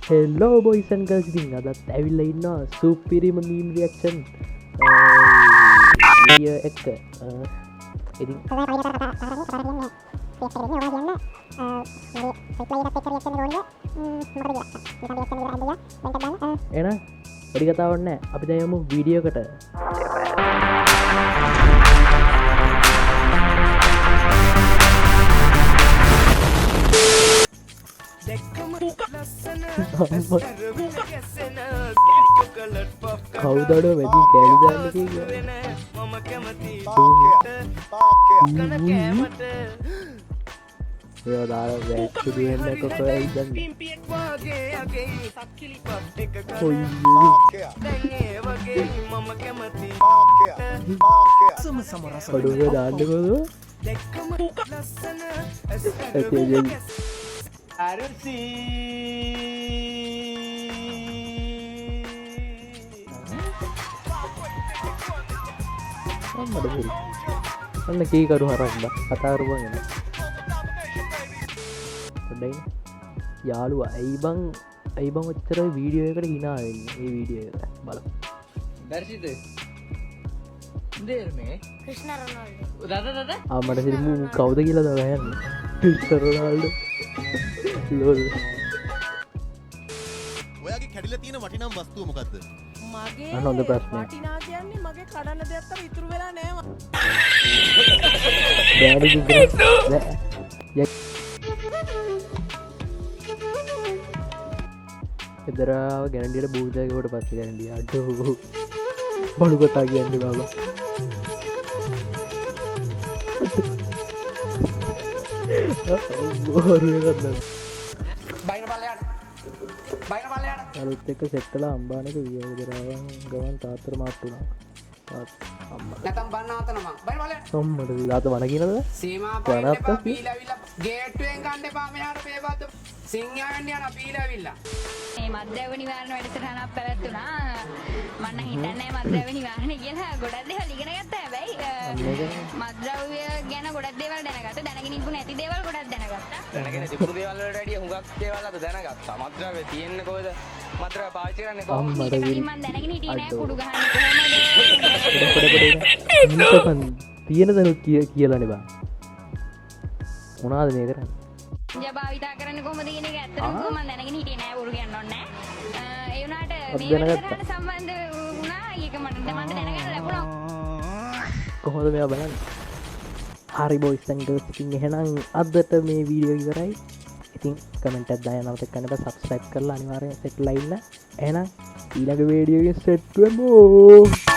හෙල්ලෝ බොයිසන් ගල්සිතින් අදත් ඇවිල්ල ඉන්න සුපිරිම මීම් රියක්ෂන් එක්ක ඉතින් එන වැඩි කතාවන්න අපි දයමු වීඩියෝකට කවුදඩ වැඩි කැලිදන්න දාර වැැච්චුදන්න කොක ඉදන්න පඩුව දාන්නකොද අන්න කීකරු හරක්ද කතාරුවගෙන ොඩයි යාළුවා ඇයිබං ඇයිබං ඔච්චර වීඩියෝ එකට හිනාවෙන්න ඒ වීඩියෝ බල දර්ශිත දේර්මේ ආමට සිරිමු කවුද කියලා දවයන්න ඉතරනාල්ඩ ලෝල් ඔයාගේ කැඩිලා තියෙන වටිනම් වස්තුව මොකද්ද? මගේ හොඳ ප්‍රශ්නයක්. වටිනා කියන්නේ මගේ කඩන්න දෙයක් තමයි ඉතුරු වෙලා නෑම. බෑඩි එදරාව ගැනඩියට බූජයකොට පස්ස ගැනඩිය අඩ බලු කතා කියන්න බාබා අලුත් එක සෙට්ටලා අම්බානක වියදරාවන් ගවන් තාත්තර මාත්තුනා නැතම් බන්න ආතනම බයි බලන්න සොම්මට ලාත වන කියනද සීමා වනත් පාන්න පීලාවිලා ගේට්ටුවෙන් ගන්න එපා මෙහාට පේපත් සිංහයන් යන පීලාවිලා මේ මද්ද්‍රව්‍ය නිවාරණ වැඩසටහනක් පැවැත්වුණා මම හිතන්නේ මද්ද්‍රව්‍ය නිවාරණය කියලා ගොඩක් දේවල් ඉගෙන ගත්තා හැබැයි මද්ද්‍රව්‍ය ගැන ගොඩක් දේවල් දැනගත්තා දැනගෙන ඉන්න නැති දේවල් ගොඩක් දැනගත්තා දැනගෙන තිබුණු දේවල් වලට වැඩිය හුඟක් දේවල් අද දැනගත්තා මද්ද්‍රව්‍ය තියෙන්නේ කොහෙද මද්ද්‍රව්‍ය පාවිච්චි කරන්නේ කොහොමද අම්මට මම විල් දැනගෙන හිටියේ නෑ කුඩු ගහන්නේ කොහොමද තියෙන දනුත් කියලන බා මොනාද මේ කරන්න ජභාවිතා කරන්න කොහොමද කියන එක ඇත්තටම මම දැනගෙන හිටියේ නෑ බොරු කියන්න ඕනේ නෑ ඒ වුණාට අපි මේ දැනගත්තා. වැඩසටහනට සම්බන්ධ වුණා ඒක මට දැනගන්න ලැබුණා කොහොද මෙයා බලන්න හරි බොයිස්තන්ගසිකින් එහෙනම් අදට මේ වීඩියෝ ඉවරයි ඉතින් කමෙන්ට් දායනවත කනට සබස්ක්‍රයිබ් කරලා අනිවාර්යෙන් සෙට්ලා ඉන්න එහෙනම් ඊළඟ වීඩියෝ එකෙන් සෙට් වෙමු